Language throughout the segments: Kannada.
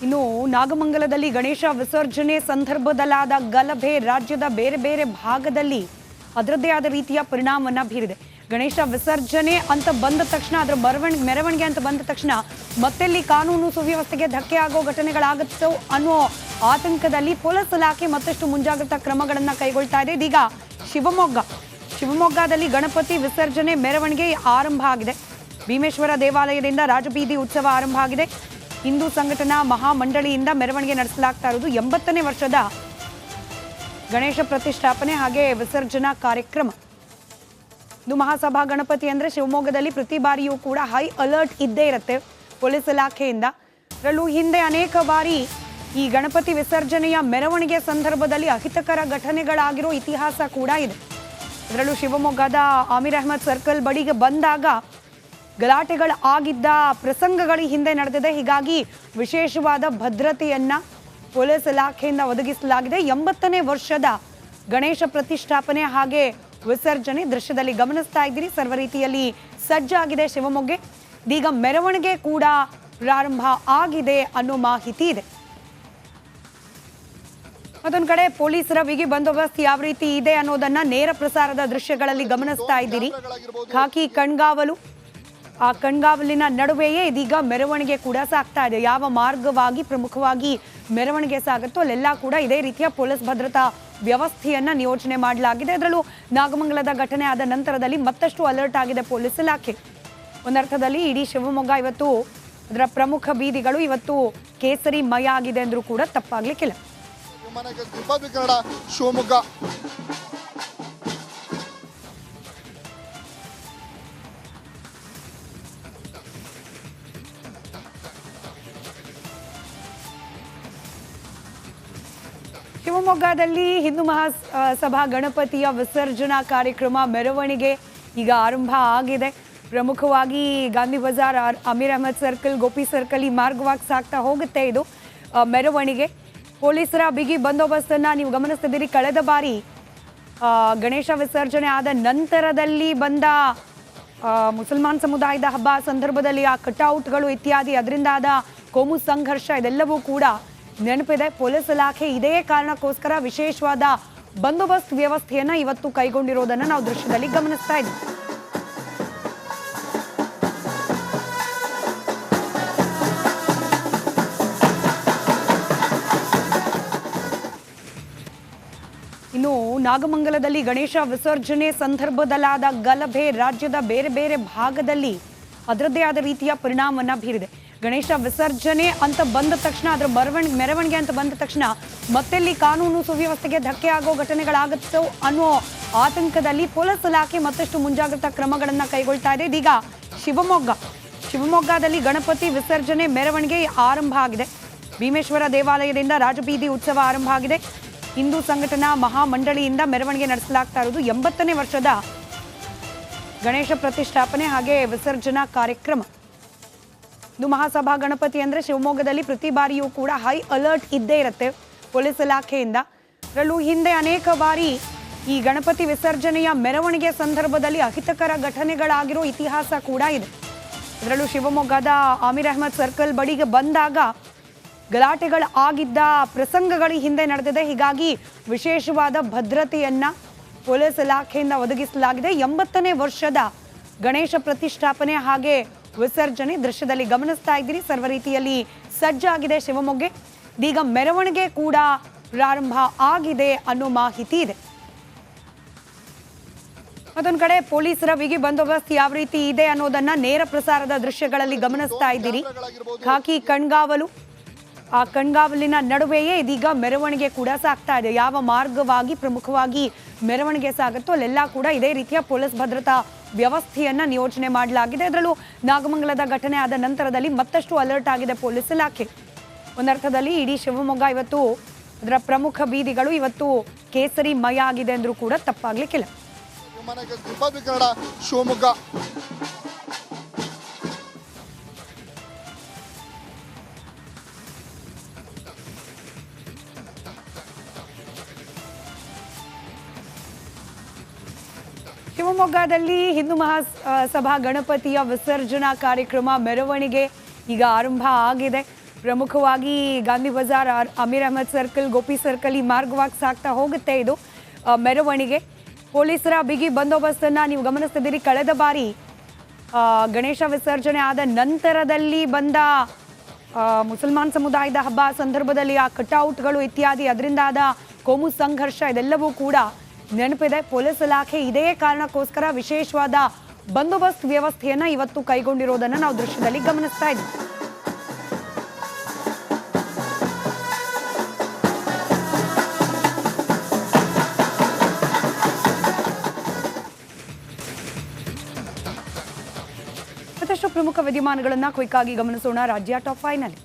ಇನ್ನು ನಾಗಮಂಗಲದಲ್ಲಿ ಗಣೇಶ ವಿಸರ್ಜನೆ ಸಂದರ್ಭದಲ್ಲಾದ ಗಲಭೆ ರಾಜ್ಯದ ಬೇರೆ ಬೇರೆ ಭಾಗದಲ್ಲಿ ಅದರದ್ದೇ ಆದ ರೀತಿಯ ಪರಿಣಾಮವನ್ನ ಬೀರಿದೆ. ಗಣೇಶ ವಿಸರ್ಜನೆ ಅಂತ ಬಂದ ತಕ್ಷಣ, ಅದರ ಮೆರವಣಿಗೆ ಅಂತ ಬಂದ ತಕ್ಷಣ ಮತ್ತೆಲ್ಲಿ ಕಾನೂನು ಸುವ್ಯವಸ್ಥೆಗೆ ಧಕ್ಕೆ ಆಗೋ ಘಟನೆಗಳಾಗುತ್ತೋ ಅನ್ನೋ ಆತಂಕದಲ್ಲಿ ಪೊಲೀಸ್ ಇಲಾಖೆ ಮತ್ತಷ್ಟು ಮುಂಜಾಗ್ರತಾ ಕ್ರಮಗಳನ್ನು ಕೈಗೊಳ್ತಾ ಇದೆ. ಇದೀಗ ಶಿವಮೊಗ್ಗದಲ್ಲಿ ಗಣಪತಿ ವಿಸರ್ಜನೆ ಮೆರವಣಿಗೆ ಆರಂಭ ಆಗಿದೆ. ಭೀಮೇಶ್ವರ ದೇವಾಲಯದಿಂದ ರಾಜಬೀದಿ ಉತ್ಸವ ಆರಂಭ ಆಗಿದೆ. ಹಿಂದೂ ಸಂಘಟನಾ ಮಹಾಮಂಡಳಿಯಿಂದ ಮೆರವಣಿಗೆ ನಡೆಸಲಾಗ್ತಾ ಇರೋದು 80ನೇ ವರ್ಷದ ಗಣೇಶ ಪ್ರತಿಷ್ಠಾಪನೆ ಹಾಗೆ ವಿಸರ್ಜನಾ ಕಾರ್ಯಕ್ರಮ. ಇದು ಮಹಾಸಭಾ ಗಣಪತಿ ಅಂದ್ರೆ ಶಿವಮೊಗ್ಗದಲ್ಲಿ ಪ್ರತಿ ಬಾರಿಯೂ ಕೂಡ ಹೈ ಅಲರ್ಟ್ ಇದ್ದೇ ಇರುತ್ತೆ ಪೊಲೀಸ್ ಇಲಾಖೆಯಿಂದ. ಅದರಲ್ಲೂ ಹಿಂದೆ ಅನೇಕ ಬಾರಿ ಈ ಗಣಪತಿ ವಿಸರ್ಜನೆಯ ಮೆರವಣಿಗೆ ಸಂದರ್ಭದಲ್ಲಿ ಅಹಿತಕರ ಘಟನೆಗಳಾಗಿರೋ ಇತಿಹಾಸ ಕೂಡ ಇದೆ. ಅದರಲ್ಲೂ ಶಿವಮೊಗ್ಗದ ಆಮೀರ್ ಅಹ್ಮದ್ ಸರ್ಕಲ್ ಬಳಿಗೆ ಬಂದಾಗ ಗಲಾಟೆಗಳು ಆಗಿದ್ದ ಪ್ರಸಂಗಗಳು ಹಿಂದೆ ನಡೆದಿದೆ. ಹೀಗಾಗಿ ವಿಶೇಷವಾದ ಭದ್ರತೆಯನ್ನ ಪೊಲೀಸ್ ಇಲಾಖೆಯಿಂದ ಒದಗಿಸಲಾಗಿದೆ. 80ನೇ ವರ್ಷದ ಗಣೇಶ ಪ್ರತಿಷ್ಠಾಪನೆ ಹಾಗೆ ವಿಸರ್ಜನೆ ದೃಶ್ಯದಲ್ಲಿ ಗಮನಿಸ್ತಾ ಇದ್ದೀರಿ. ಸರ್ವ ರೀತಿಯಲ್ಲಿ ಸಜ್ಜಾಗಿದೆ ಶಿವಮೊಗ್ಗ. ಇದೀಗ ಮೆರವಣಿಗೆ ಕೂಡ ಪ್ರಾರಂಭ ಆಗಿದೆ ಅನ್ನೋ ಮಾಹಿತಿ ಇದೆ. ಮತ್ತೊಂದು ಕಡೆ ಪೊಲೀಸರ ಬಿಗಿ ಬಂದೋಬಸ್ತ್ ಯಾವ ರೀತಿ ಇದೆ ಅನ್ನೋದನ್ನ ನೇರ ಪ್ರಸಾರದ ದೃಶ್ಯಗಳಲ್ಲಿ ಗಮನಿಸ್ತಾ ಇದ್ದೀರಿ. ಖಾಕಿ ಕಣ್ಗಾವಲು, ಆ ಕಣ್ಗಾವಲಿನ ನಡುವೆಯೇ ಇದೀಗ ಮೆರವಣಿಗೆ ಕೂಡ ಸಾಗ್ತಾ ಇದೆ. ಯಾವ ಮಾರ್ಗವಾಗಿ ಪ್ರಮುಖವಾಗಿ ಮೆರವಣಿಗೆ ಸಾಗುತ್ತೋ ಅಲ್ಲೆಲ್ಲ ಕೂಡ ಇದೇ ರೀತಿಯ ಪೊಲೀಸ್ ಭದ್ರತಾ ವ್ಯವಸ್ಥೆಯನ್ನ ನಿಯೋಜನೆ ಮಾಡಲಾಗಿದೆ. ಅದರಲ್ಲೂ ನಾಗಮಂಗಲದ ಘಟನೆ ಆದ ನಂತರದಲ್ಲಿ ಮತ್ತಷ್ಟು ಅಲರ್ಟ್ ಆಗಿದೆ ಪೊಲೀಸ್ ಇಲಾಖೆ. ಒಂದರ್ಥದಲ್ಲಿ ಇಡೀ ಶಿವಮೊಗ್ಗ ಇವತ್ತು, ಅದರ ಪ್ರಮುಖ ಬೀದಿಗಳು ಇವತ್ತು ಕೇಸರಿ ಮಯ ಆಗಿದೆ ಅಂದ್ರೂ ಕೂಡ ತಪ್ಪಾಗ್ಲಿಕ್ಕಿಲ್ಲ. ಶಿವಮೊಗ್ಗ ಶಿವಮೊಗ್ಗದಲ್ಲಿ ಹಿಂದೂ ಮಹಾಸಭಾ ಗಣಪತಿಯ ವಿಸರ್ಜನಾ ಕಾರ್ಯಕ್ರಮ ಮೆರವಣಿಗೆ ಈಗ ಆರಂಭ ಆಗಿದೆ. ಪ್ರಮುಖವಾಗಿ ಗಾಂಧಿ ಬಜಾರ್, ಅಮೀರ್ ಅಹ್ಮದ್ ಸರ್ಕಲ್, ಗೋಪಿ ಸರ್ಕಲ್ ಈ ಮಾರ್ಗವಾಗಿ ಸಾಗ್ತಾ ಹೋಗುತ್ತೆ ಇದು ಮೆರವಣಿಗೆ. ಪೊಲೀಸರ ಬಿಗಿ ಬಂದೋಬಸ್ತನ್ನು ನೀವು ಗಮನಿಸ್ತಿದ್ದೀರಿ. ಕಳೆದ ಬಾರಿ ಗಣೇಶ ವಿಸರ್ಜನೆ ಆದ ನಂತರದಲ್ಲಿ ಬಂದ ಮುಸಲ್ಮಾನ್ ಸಮುದಾಯದ ಹಬ್ಬ ಸಂದರ್ಭದಲ್ಲಿ ಆ ಕಟ್ಔಟ್ಗಳು ಇತ್ಯಾದಿ ಅದರಿಂದ ಆದ ಕೋಮು ಸಂಘರ್ಷ ಇದೆಲ್ಲವೂ ಕೂಡ ನೆನಪಿದೆ. ಪೊಲೀಸ್ ಇಲಾಖೆ ಇದೇ ಕಾರಣಕ್ಕೋಸ್ಕರ ವಿಶೇಷವಾದ ಬಂದೋಬಸ್ತ್ ವ್ಯವಸ್ಥೆಯನ್ನ ಇವತ್ತು ಕೈಗೊಂಡಿರೋದನ್ನ ನಾವು ದೃಶ್ಯದಲ್ಲಿ ಗಮನಿಸ್ತಾ ಇದ್ದೀವಿ. ಇನ್ನು ನಾಗಮಂಗಲದಲ್ಲಿ ಗಣೇಶ ವಿಸರ್ಜನೆ ಸಂದರ್ಭದಲ್ಲಾದ ಗಲಭೆ ರಾಜ್ಯದ ಬೇರೆ ಬೇರೆ ಭಾಗದಲ್ಲಿ ಅದರದ್ದೇ ಆದ ರೀತಿಯ ಪರಿಣಾಮವನ್ನ ಬೀರಿದೆ. ಗಣೇಶ ವಿಸರ್ಜನೆ ಅಂತ ಬಂದ ತಕ್ಷಣ, ಅದರ ಮೆರವಣಿಗೆ ಅಂತ ಬಂದ ತಕ್ಷಣ ಮತ್ತೆಲ್ಲಿ ಕಾನೂನು ಸುವ್ಯವಸ್ಥೆಗೆ ಧಕ್ಕೆ ಆಗೋ ಘಟನೆಗಳಾಗುತ್ತೋ ಅನ್ನೋ ಆತಂಕದಲ್ಲಿ ಪೊಲೀಸ್ ಇಲಾಖೆ ಮತ್ತಷ್ಟು ಮುಂಜಾಗ್ರತಾ ಕ್ರಮಗಳನ್ನು ಕೈಗೊಳ್ತಾ ಇದೆ. ಇದೀಗ ಶಿವಮೊಗ್ಗದಲ್ಲಿ ಗಣಪತಿ ವಿಸರ್ಜನೆ ಮೆರವಣಿಗೆ ಆರಂಭ ಆಗಿದೆ. ಭೀಮೇಶ್ವರ ದೇವಾಲಯದಿಂದ ರಾಜಬೀದಿ ಉತ್ಸವ ಆರಂಭ ಆಗಿದೆ. ಹಿಂದೂ ಸಂಘಟನಾ ಮಹಾಮಂಡಳಿಯಿಂದ ಮೆರವಣಿಗೆ ನಡೆಸಲಾಗ್ತಾ ಇರೋದು 80ನೇ ವರ್ಷದ ಗಣೇಶ ಪ್ರತಿಷ್ಠಾಪನೆ ಹಾಗೆ ವಿಸರ್ಜನಾ ಕಾರ್ಯಕ್ರಮ. ಇದು ಮಹಾಸಭಾ ಗಣಪತಿ ಅಂದ್ರೆ ಶಿವಮೊಗ್ಗದಲ್ಲಿ ಪ್ರತಿ ಬಾರಿಯೂ ಕೂಡ ಹೈ ಅಲರ್ಟ್ ಇದ್ದೇ ಇರುತ್ತೆ ಪೊಲೀಸ್ ಇಲಾಖೆಯಿಂದ. ಅದರಲ್ಲೂ ಹಿಂದೆ ಅನೇಕ ಬಾರಿ ಈ ಗಣಪತಿ ವಿಸರ್ಜನೆಯ ಮೆರವಣಿಗೆ ಸಂದರ್ಭದಲ್ಲಿ ಅಹಿತಕರ ಘಟನೆಗಳಾಗಿರೋ ಇತಿಹಾಸ ಕೂಡ ಇದೆ. ಅದರಲ್ಲೂ ಶಿವಮೊಗ್ಗದ ಆಮೀರ್ ಅಹ್ಮದ್ ಸರ್ಕಲ್ ಬಳಿಗೆ ಬಂದಾಗ ಗಲಾಟೆಗಳು ಆಗಿದ್ದ ಪ್ರಸಂಗಗಳು ಹಿಂದೆ ನಡೆದಿದೆ. ಹೀಗಾಗಿ ವಿಶೇಷವಾದ ಭದ್ರತೆಯನ್ನ ಪೊಲೀಸ್ ಇಲಾಖೆಯಿಂದ ಒದಗಿಸಲಾಗಿದೆ. 80ನೇ ವರ್ಷದ ಗಣೇಶ ಪ್ರತಿಷ್ಠಾಪನೆ ಹಾಗೆ ವಿಸರ್ಜನೆ ದೃಶ್ಯದಲ್ಲಿ ಗಮನಿಸ್ತಾ ಇದ್ದೀರಿ. ಸರ್ವ ರೀತಿಯಲ್ಲಿ ಸಜ್ಜಾಗಿದೆ ಶಿವಮೊಗ್ಗ. ಇದೀಗ ಮೆರವಣಿಗೆ ಕೂಡ ಪ್ರಾರಂಭ ಆಗಿದೆ ಅನ್ನೋ ಮಾಹಿತಿ ಇದೆ. ಮತ್ತೊಂದು ಕಡೆ ಪೊಲೀಸರ ಬಿಗಿ ಬಂದೋಬಸ್ತ್ ಯಾವ ರೀತಿ ಇದೆ ಅನ್ನೋದನ್ನ ನೇರ ಪ್ರಸಾರದ ದೃಶ್ಯಗಳಲ್ಲಿ ಗಮನಿಸ್ತಾ ಇದ್ದೀರಿ. ಖಾಕಿ ಕಣ್ಗಾವಲು, ಆ ಕಣ್ಗಾವಲಿನ ನಡುವೆಯೇ ಇದೀಗ ಮೆರವಣಿಗೆ ಕೂಡ ಸಾಗ್ತಾ ಇದೆ. ಯಾವ ಮಾರ್ಗವಾಗಿ ಪ್ರಮುಖವಾಗಿ ಮೆರವಣಿಗೆ ಸಾಗುತ್ತೋ ಅಲ್ಲೆಲ್ಲ ಕೂಡ ಇದೇ ರೀತಿಯ ಪೊಲೀಸ್ ಭದ್ರತಾ ವ್ಯವಸ್ಥೆಯನ್ನ ನಿಯೋಜನೆ ಮಾಡಲಾಗಿದೆ. ಅದರಲ್ಲೂ ನಾಗಮಂಗಲದ ಘಟನೆ ಆದ ನಂತರದಲ್ಲಿ ಮತ್ತಷ್ಟು ಅಲರ್ಟ್ ಆಗಿದೆ ಪೊಲೀಸ್ ಇಲಾಖೆ. ಒಂದರ್ಥದಲ್ಲಿ ಇಡೀ ಶಿವಮೊಗ್ಗ ಇವತ್ತು, ಅದರ ಪ್ರಮುಖ ಬೀದಿಗಳು ಇವತ್ತು ಕೇಸರಿ ಮಯ ಆಗಿದೆ ಅಂದ್ರೂ ಕೂಡ ತಪ್ಪಾಗ್ಲಿಕ್ಕಿಲ್ಲ. ಶಿವಮೊಗ್ಗ ಶಿವಮೊಗ್ಗದಲ್ಲಿ ಹಿಂದೂ ಮಹಾಸಭಾ ಗಣಪತಿಯ ವಿಸರ್ಜನಾ ಕಾರ್ಯಕ್ರಮ ಮೆರವಣಿಗೆ ಈಗ ಆರಂಭ ಆಗಿದೆ. ಪ್ರಮುಖವಾಗಿ ಗಾಂಧಿ ಬಜಾರ್, ಅಮೀರ್ ಅಹಮದ್ ಸರ್ಕಲ್, ಗೋಪಿ ಸರ್ಕಲ್ ಈ ಮಾರ್ಗವಾಗಿ ಸಾಗ್ತಾ ಹೋಗುತ್ತೆ ಇದು ಮೆರವಣಿಗೆ. ಪೊಲೀಸರ ಬಿಗಿ ಬಂದೋಬಸ್ತನ್ನು ನೀವು ಗಮನಿಸ್ತಿದ್ದೀರಿ. ಕಳೆದ ಬಾರಿ ಗಣೇಶ ವಿಸರ್ಜನೆ ಆದ ನಂತರದಲ್ಲಿ ಬಂದ ಮುಸಲ್ಮಾನ್ ಸಮುದಾಯದ ಹಬ್ಬ ಸಂದರ್ಭದಲ್ಲಿ ಆ ಕಟ್ಔಟ್ಗಳು ಇತ್ಯಾದಿ ಅದರಿಂದಾದ ಕೋಮು ಸಂಘರ್ಷ ಇದೆಲ್ಲವೂ ಕೂಡ ನೆನಪಿದೆ. ಪೊಲೀಸ್ ಇಲಾಖೆ ಇದೇ ಕಾರಣಕ್ಕೋಸ್ಕರ ವಿಶೇಷವಾದ ಬಂದೋಬಸ್ತ್ ವ್ಯವಸ್ಥೆಯನ್ನು ಇವತ್ತು ಕೈಗೊಂಡಿರೋದನ್ನು ನಾವು ದೃಶ್ಯದಲ್ಲಿ ಗಮನಿಸ್ತಾ ಇದ್ದೀವಿ. ಮತ್ತಷ್ಟು ಪ್ರಮುಖ ವಿದ್ಯಮಾನಗಳನ್ನು ಕ್ವಿಕ್ ಆಗಿ ಗಮನಿಸೋಣ. ರಾಜ್ಯ ಟಾಪ್ 5 ನಲ್ಲಿ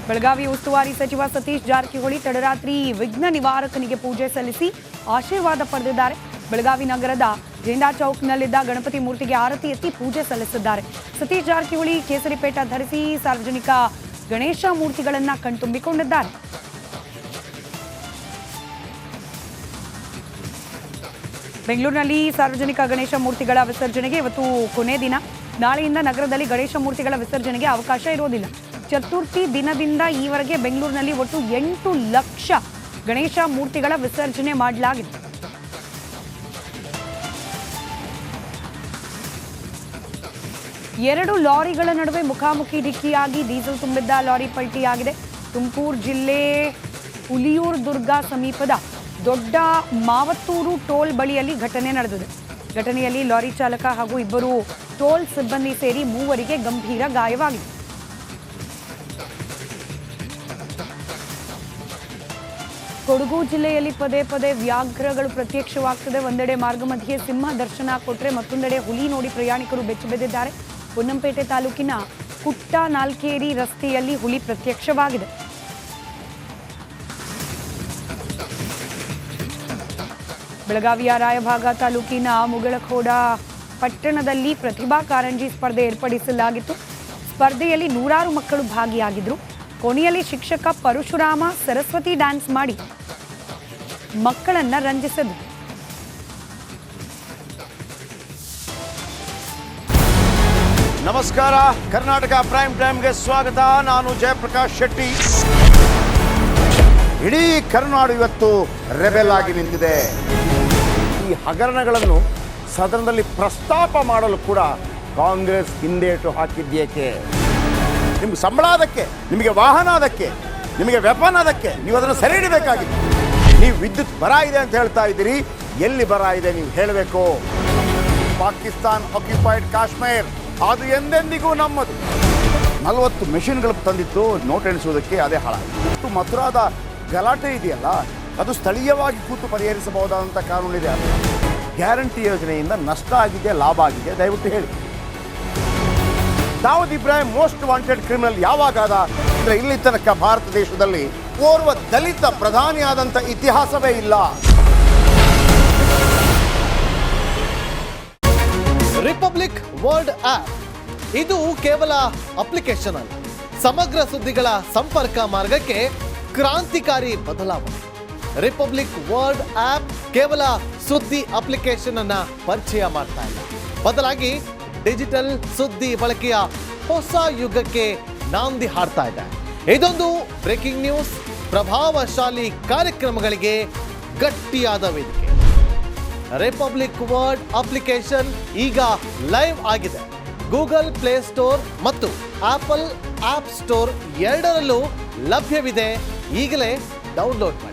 ಬೆಳಗಾವಿ ಉಸ್ತುವಾರಿ ಸಚಿವ ಸತೀಶ್ ಜಾರಕಿಹೊಳಿ ತಡರಾತ್ರಿ ವಿಘ್ನ ನಿವಾರಕನಿಗೆ ಪೂಜೆ ಸಲ್ಲಿಸಿ ಆಶೀರ್ವಾದ ಪಡೆದಿದ್ದಾರೆ. ಬೆಳಗಾವಿ ನಗರದ ಜೇಂಡಾ ಚೌಕ್ನಲ್ಲಿದ್ದ ಗಣಪತಿ ಮೂರ್ತಿಗೆ ಆರತಿ ಎತ್ತಿ ಪೂಜೆ ಸಲ್ಲಿಸಿದ್ದಾರೆ. ಸತೀಶ್ ಜಾರಕಿಹೊಳಿ ಕೇಸರಿ ಪೇಟ ಧರಿಸಿ ಸಾರ್ವಜನಿಕ ಗಣೇಶ ಮೂರ್ತಿಗಳನ್ನು ಕಣ್ತುಂಬಿಕೊಂಡಿದ್ದಾರೆ. ಬೆಂಗಳೂರಿನಲ್ಲಿ ಸಾರ್ವಜನಿಕ ಗಣೇಶ ಮೂರ್ತಿಗಳ ವಿಸರ್ಜನೆಗೆ ಇವತ್ತು ಕೊನೆ ದಿನ. ನಾಳೆಯಿಂದ ನಗರದಲ್ಲಿ ಗಣೇಶ ಮೂರ್ತಿಗಳ ವಿಸರ್ಜನೆಗೆ ಅವಕಾಶ ಇರೋದಿಲ್ಲ. ಚತುರ್ಥಿ ದಿನದಿಂದ ಈವರೆಗೆ ಬೆಂಗಳೂರಿನಲ್ಲಿ ಒಟ್ಟು 8 ಲಕ್ಷ ಗಣೇಶ ಮೂರ್ತಿಗಳ ವಿಸರ್ಜನೆ ಮಾಡಲಾಗಿದೆ. ಎರಡು ಲಾರಿಗಳ ನಡುವೆ ಮುಖಾಮುಖಿ ಡಿಕ್ಕಿಯಾಗಿ ಡೀಸೆಲ್ ತುಂಬಿದ್ದ ಲಾರಿ ಪಲ್ಟಿಯಾಗಿದೆ. ತುಮಕೂರು ಜಿಲ್ಲೆ ಹುಲಿಯೂರು ದುರ್ಗ ಸಮೀಪದ ದೊಡ್ಡ ಮಾವತ್ತೂರು ಟೋಲ್ ಬಳಿಯಲ್ಲಿ ಘಟನೆ ನಡೆದಿದೆ. ಘಟನೆಯಲ್ಲಿ ಲಾರಿ ಚಾಲಕ ಹಾಗೂ ಇಬ್ಬರು ಟೋಲ್ ಸಿಬ್ಬಂದಿ ಸೇರಿ 3 ಗಂಭೀರ ಗಾಯವಾಗಿದೆ. ಕೊಡಗು ಜಿಲ್ಲೆಯಲ್ಲಿ ಪದೇ ಪದೇ ವ್ಯಾಘ್ರಗಳು ಪ್ರತ್ಯಕ್ಷವಾಗ್ತದೆ. ಒಂದೆಡೆ ಮಾರ್ಗ ಮಧ್ಯೆ ಸಿಂಹ ದರ್ಶನ ಕೊಟ್ಟರೆ ಮತ್ತೊಂದೆಡೆ ಹುಲಿ ನೋಡಿ ಪ್ರಯಾಣಿಕರು ಬೆಚ್ಚಿಬಿದ್ದಿದ್ದಾರೆ. ಪೊನ್ನಂಪೇಟೆ ತಾಲೂಕಿನ ಕುಟ್ಟ ನಾಲ್ಕೇರಿ ರಸ್ತೆಯಲ್ಲಿ ಹುಲಿ ಪ್ರತ್ಯಕ್ಷವಾಗಿದೆ. ಬೆಳಗಾವಿಯ ರಾಯಭಾಗ ತಾಲೂಕಿನ ಮುಗಳಖೋಡ ಪಟ್ಟಣದಲ್ಲಿ ಪ್ರತಿಭಾ ಕಾರಂಜಿ ಸ್ಪರ್ಧೆ ಏರ್ಪಡಿಸಲಾಗಿತ್ತು. ಸ್ಪರ್ಧೆಯಲ್ಲಿ 100 ಮಕ್ಕಳು ಭಾಗಿಯಾಗಿದ್ದರು. ಕೊನೆಯಲ್ಲಿ ಶಿಕ್ಷಕ ಪರಶುರಾಮ ಸರಸ್ವತಿ ಡ್ಯಾನ್ಸ್ ಮಾಡಿ ಮಕ್ಕಳನ್ನ ರಂಜಿಸಿದ್ರು. ನಮಸ್ಕಾರ, ಕರ್ನಾಟಕ ಪ್ರೈಮ್ ಟೈಮ್ಗೆ ಸ್ವಾಗತ. ನಾನು ಜಯಪ್ರಕಾಶ್ ಶೆಟ್ಟಿ. ಇಡೀ ಕರ್ನಾಡು ಇವತ್ತು ರೆಬೆಲ್ ಆಗಿ ನಿಂತಿದೆ. ಈ ಹಗರಣಗಳನ್ನು ಸದನದಲ್ಲಿ ಪ್ರಸ್ತಾಪ ಮಾಡಲು ಕೂಡ ಕಾಂಗ್ರೆಸ್ ಹಿಂದೇಟು ಹಾಕಿದ್ದೇಕೆ? ನಿಮ್ಗೆ ಸಂಬಳ ಅದಕ್ಕೆ, ನಿಮಗೆ ವಾಹನ ಅದಕ್ಕೆ, ನಿಮಗೆ ವೆಪನ್ ಅದಕ್ಕೆ, ನೀವು ಅದನ್ನು ಸೆರೆ ಹಿಡಬೇಕಾಗಿತ್ತು. ನೀವು ವಿದ್ಯುತ್ ಬರ ಇದೆ ಅಂತ ಹೇಳ್ತಾ ಇದ್ದೀರಿ. ಎಲ್ಲಿ ಬರ ಇದೆ ನೀವು ಹೇಳಬೇಕು. ಪಾಕಿಸ್ತಾನ್ ಆಕ್ಯುಪೈಡ್ ಕಾಶ್ಮೀರ್ ಅದು ಎಂದೆಂದಿಗೂ ನಮ್ಮದು. 40 ಮೆಷಿನ್ಗಳು ತಂದಿತ್ತು ನೋಟ್ ಎಣಿಸುವುದಕ್ಕೆ, ಅದೇ ಹಾಳಾಯಿತು. ಮಥುರಾದ ಗಲಾಟೆ ಇದೆಯಲ್ಲ, ಅದು ಸ್ಥಳೀಯವಾಗಿ ಕೂತು ಪರಿಹರಿಸಬಹುದಾದಂಥ ಕಾನೂನಿದೆ. ಗ್ಯಾರಂಟಿ ಯೋಜನೆಯಿಂದ ನಷ್ಟ ಆಗಿದೆ, ಲಾಭ ಆಗಿದೆ, ದಯವಿಟ್ಟು ಹೇಳಿ. Dawood Ibrahim most wanted criminal ಯಾವಾಗಾದ ಅಂದರೆ ಇಲ್ಲಿ ತನಕ ಭಾರತ ದೇಶದಲ್ಲಿ ಓರ್ವ ದಲಿತ ಪ್ರಧಾನಿಯಾದಂಥ ಇತಿಹಾಸವೇ ಇಲ್ಲ. ರಿಪಬ್ಲಿಕ್ ವರ್ಲ್ಡ್ ಆಪ್ ಇದು ಕೇವಲ ಅಪ್ಲಿಕೇಶನ್ ಅಲ್ಲ, ಸಮಗ್ರ ಸುದ್ದಿಗಳ ಸಂಪರ್ಕ ಮಾರ್ಗಕ್ಕೆ ಕ್ರಾಂತಿಕಾರಿ ಬದಲಾವಣೆ. ರಿಪಬ್ಲಿಕ್ ವರ್ಲ್ಡ್ ಆಪ್ ಕೇವಲ ಸುದ್ದಿ ಅಪ್ಲಿಕೇಶನ್ ಅನ್ನ ಪರಿಚಯ ಮಾಡ್ತಾ ಇಲ್ಲ, ಬದಲಾಗಿ ಡಿಜಿಟಲ್ ಸುದ್ದಿ ಬಳಕೆಯ ಹೊಸ ಯುಗಕ್ಕೆ ನಾಂದಿ ಹಾಡ್ತಾ ಇದೆ. ಇದೊಂದು ಬ್ರೇಕಿಂಗ್ ನ್ಯೂಸ್, ಪ್ರಭಾವಶಾಲಿ ಕಾರ್ಯಕ್ರಮಗಳಿಗೆ ಗಟ್ಟಿಯಾದ ವೇದಿಕೆ. ರಿಪಬ್ಲಿಕ್ ವರ್ಲ್ಡ್ ಅಪ್ಲಿಕೇಶನ್ ಈಗ ಲೈವ್ ಆಗಿದೆ. ಗೂಗಲ್ ಪ್ಲೇ ಸ್ಟೋರ್ ಮತ್ತು ಆಪಲ್ ಆಪ್ ಸ್ಟೋರ್ ಎರಡರಲ್ಲೂ ಲಭ್ಯವಿದೆ. ಈಗಲೇ ಡೌನ್ಲೋಡ್ ಮಾಡಿ.